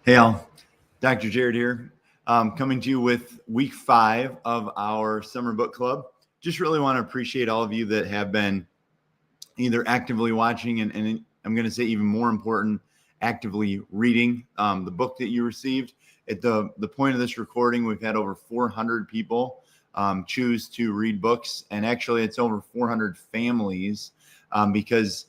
Hey, Al. Dr. Jared here, coming to you with week 5 of our summer book club. Just really want to appreciate all of you that have been either actively watching and I'm going to say even more important, actively reading the book that you received. At the point of this recording, we've had over 400 people choose to read books, and actually it's over 400 families because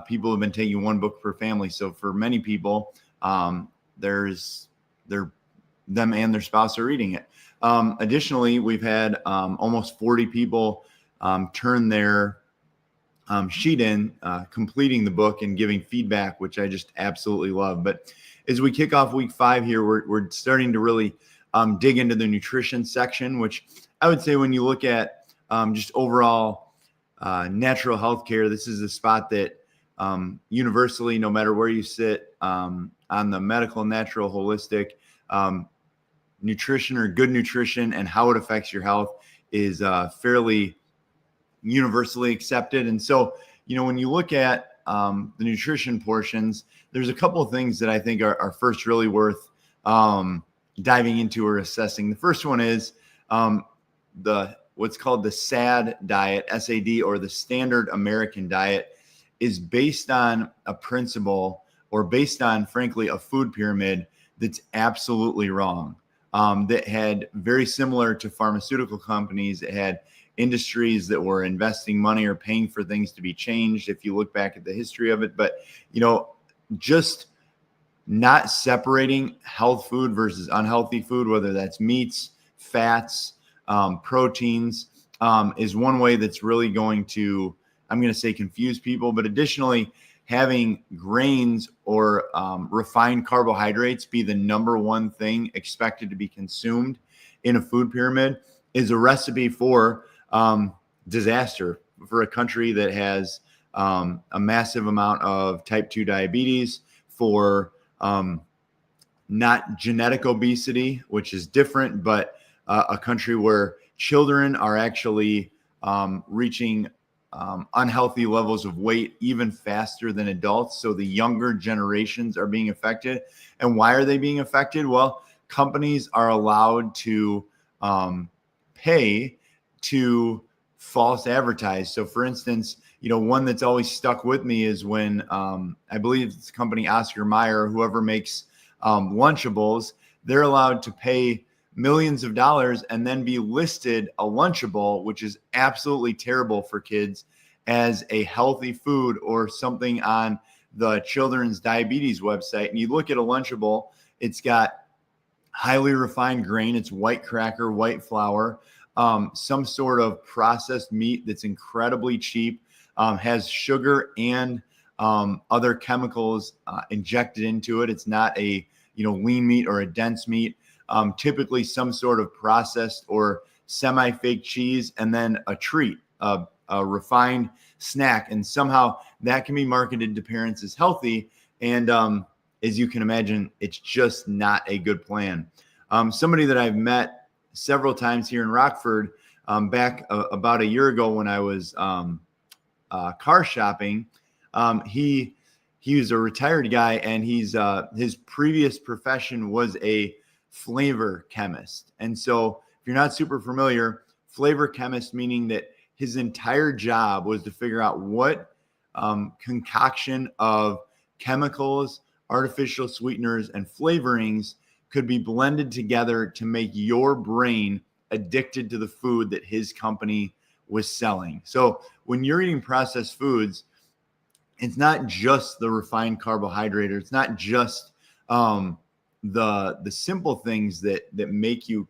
people have been taking one book per family. So for many people, them and their spouse are reading it. Additionally, we've had almost 40 people turn their sheet in, completing the book and giving feedback, which I just absolutely love. But as we kick off week 5 here, we're starting to really dig into the nutrition section, which I would say when you look at just overall natural healthcare, this is a spot that universally, no matter where you sit on the medical, natural, holistic, nutrition or good nutrition and how it affects your health is fairly universally accepted. And so, when you look at the nutrition portions, there's a couple of things that I think are first really worth diving into or assessing. The first one is what's called the SAD diet, SAD, or the Standard American Diet, is based on a principle or based on, frankly, a food pyramid that's absolutely wrong. That had very similar to pharmaceutical companies. It had industries that were investing money or paying for things to be changed, if you look back at the history of it. But, just not separating health food versus unhealthy food, whether that's meats, fats, proteins, is one way that's really going to, I'm going to say, confuse people. But additionally, having grains or refined carbohydrates be the number one thing expected to be consumed in a food pyramid is a recipe for disaster for a country that has a massive amount of type 2 diabetes, for not genetic obesity, which is different, but a country where children are actually reaching unhealthy levels of weight even faster than adults. So the younger generations are being affected. And why are they being affected? Well, companies are allowed to pay to false advertise. So for instance, one that's always stuck with me is when I believe it's the company Oscar Mayer, whoever makes Lunchables, they're allowed to pay millions of dollars and then be listed a Lunchable, which is absolutely terrible for kids, as a healthy food or something on the children's diabetes website. And you look at a Lunchable, it's got highly refined grain, it's white cracker, white flour, some sort of processed meat that's incredibly cheap, has sugar and other chemicals injected into it. It's not a lean meat or a dense meat. Typically some sort of processed or semi-fake cheese, and then a treat, a refined snack. And somehow that can be marketed to parents as healthy. And as you can imagine, it's just not a good plan. Somebody that I've met several times here in Rockford, back about a year ago when I was car shopping, he was a retired guy, and his previous profession was a flavor chemist. And so if you're not super familiar, flavor chemist meaning that his entire job was to figure out what concoction of chemicals, artificial sweeteners, and flavorings could be blended together to make your brain addicted to the food that his company was selling. So when you're eating processed foods, it's not just the refined carbohydrate, or it's not just the simple things that make you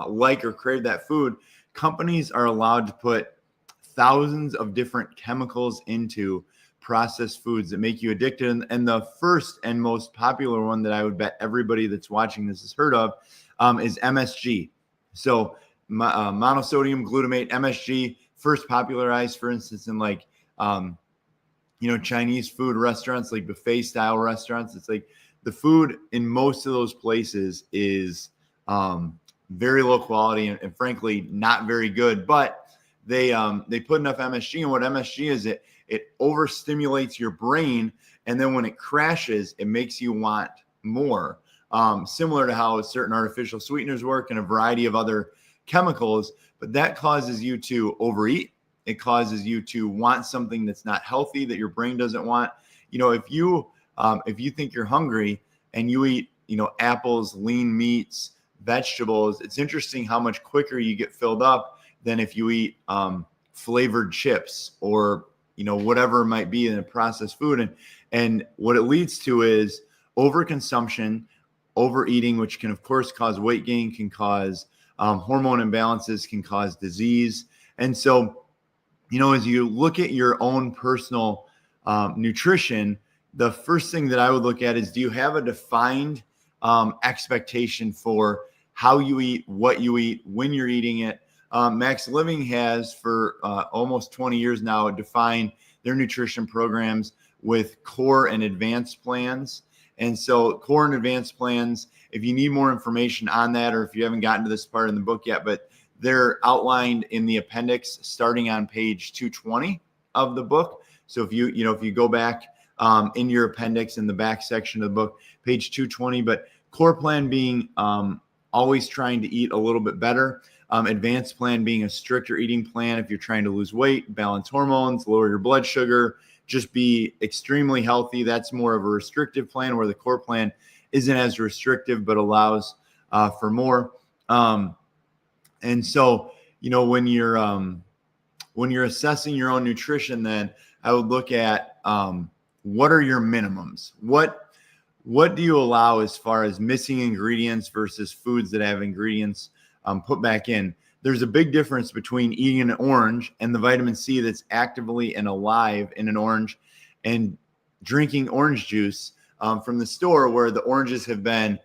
like or crave that food. Companies are allowed to put thousands of different chemicals into processed foods that make you addicted. And the first and most popular one that I would bet everybody that's watching this has heard of is MSG. So monosodium glutamate, MSG, first popularized, for instance, in like Chinese food restaurants, like buffet style restaurants. It's like the food in most of those places is very low quality and frankly not very good, but they put enough MSG. And what MSG is, it overstimulates your brain, and then when it crashes, it makes you want more. similar to how certain artificial sweeteners work and a variety of other chemicals, but that causes you to overeat. It causes you to want something that's not healthy, that your brain doesn't want. If you think you're hungry and you eat, apples, lean meats, vegetables, it's interesting how much quicker you get filled up than if you eat flavored chips or whatever it might be in a processed food. And what it leads to is overconsumption, overeating, which can of course cause weight gain, can cause hormone imbalances, can cause disease. And so, as you look at your own personal nutrition, the first thing that I would look at is, do you have a defined expectation for how you eat, what you eat, when you're eating it? Max Living has for almost 20 years now defined their nutrition programs with core and advanced plans. And so core and advanced plans, if you need more information on that, or if you haven't gotten to this part in the book yet, but they're outlined in the appendix starting on page 220 of the book. So if you go back in your appendix in the back section of the book, page 220, but core plan being always trying to eat a little bit better. Advanced plan being a stricter eating plan if you're trying to lose weight, balance hormones, lower your blood sugar, just be extremely healthy. That's more of a restrictive plan, where the core plan isn't as restrictive but allows for more. And so, when you're assessing your own nutrition, then I would look at what are your minimums? What do you allow as far as missing ingredients versus foods that have ingredients put back in? There's a big difference between eating an orange and the vitamin C that's actively and alive in an orange, and drinking orange juice from the store, where the oranges have been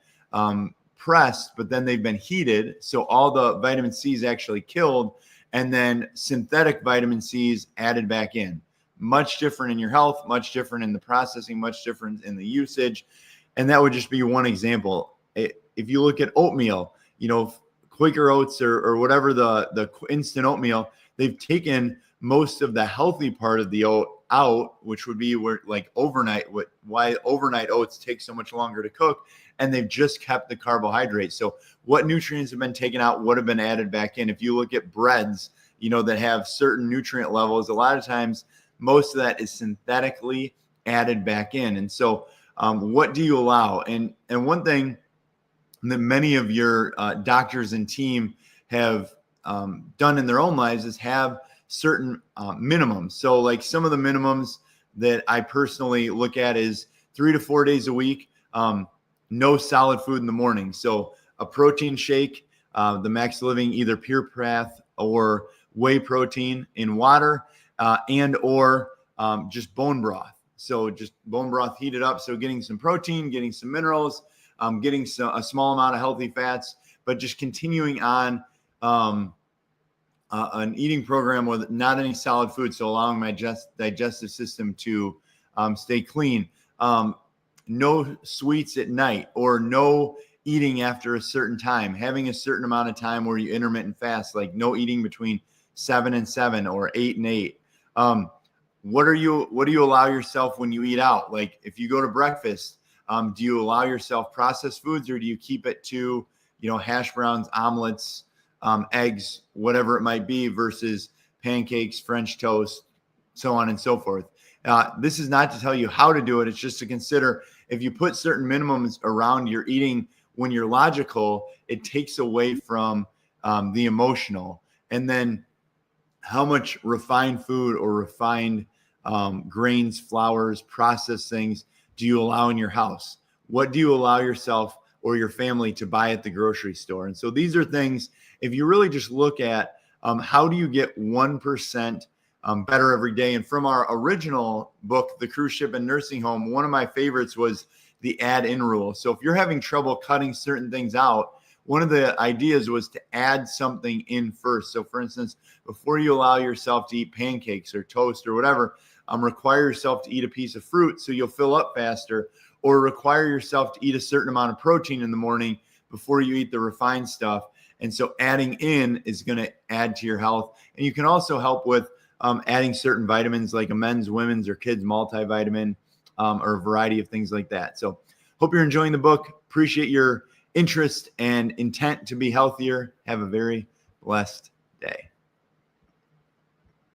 pressed, but then they've been heated. So all the vitamin C is actually killed, and then synthetic vitamin C is added back in. Much different in your health, much different in the processing, much different in the usage. And that would just be one example. If you look at oatmeal, Quaker Oats or whatever the instant oatmeal, they've taken most of the healthy part of the oat out, which would be where like why overnight oats take so much longer to cook, and they've just kept the carbohydrates. So what nutrients have been taken out, what have been added back in? If you look at breads, that have certain nutrient levels, a lot of times most of that is synthetically added back in. And so what do you allow? And one thing that many of your doctors and team have done in their own lives is have certain minimums. So like some of the minimums that I personally look at is 3 to 4 days a week, no solid food in the morning. So a protein shake, the Max Living, either Pure Path or whey protein in water, and or just bone broth. So just bone broth heated up. So getting some protein, getting some minerals, getting a small amount of healthy fats, but just continuing on an eating program with not any solid food. So allowing my digestive system to stay clean. No sweets at night, or no eating after a certain time, having a certain amount of time where you intermittent fast, like no eating between 7 and 7 or 8 and 8. What do you allow yourself when you eat out? Like if you go to breakfast, do you allow yourself processed foods, or do you keep it to, hash browns, omelets, eggs, whatever it might be, versus pancakes, French toast, so on and so forth? This is not to tell you how to do it. It's just to consider, if you put certain minimums around your eating when you're logical, it takes away from the emotional. And then how much refined food or refined grains, flours, processed things do you allow in your house? What do you allow yourself or your family to buy at the grocery store? And so these are things, if you really just look at how do you get 1% better every day. And from our original book, The Cruise Ship and Nursing Home, one of my favorites was the add-in rule. So if you're having trouble cutting certain things out, one of the ideas was to add something in first. So for instance, before you allow yourself to eat pancakes or toast or whatever, require yourself to eat a piece of fruit so you'll fill up faster, or require yourself to eat a certain amount of protein in the morning before you eat the refined stuff. And so adding in is going to add to your health. And you can also help with adding certain vitamins, like a men's, women's, or kids multivitamin, or a variety of things like that. So hope you're enjoying the book. Appreciate your interest and intent to be healthier. Have a very blessed day.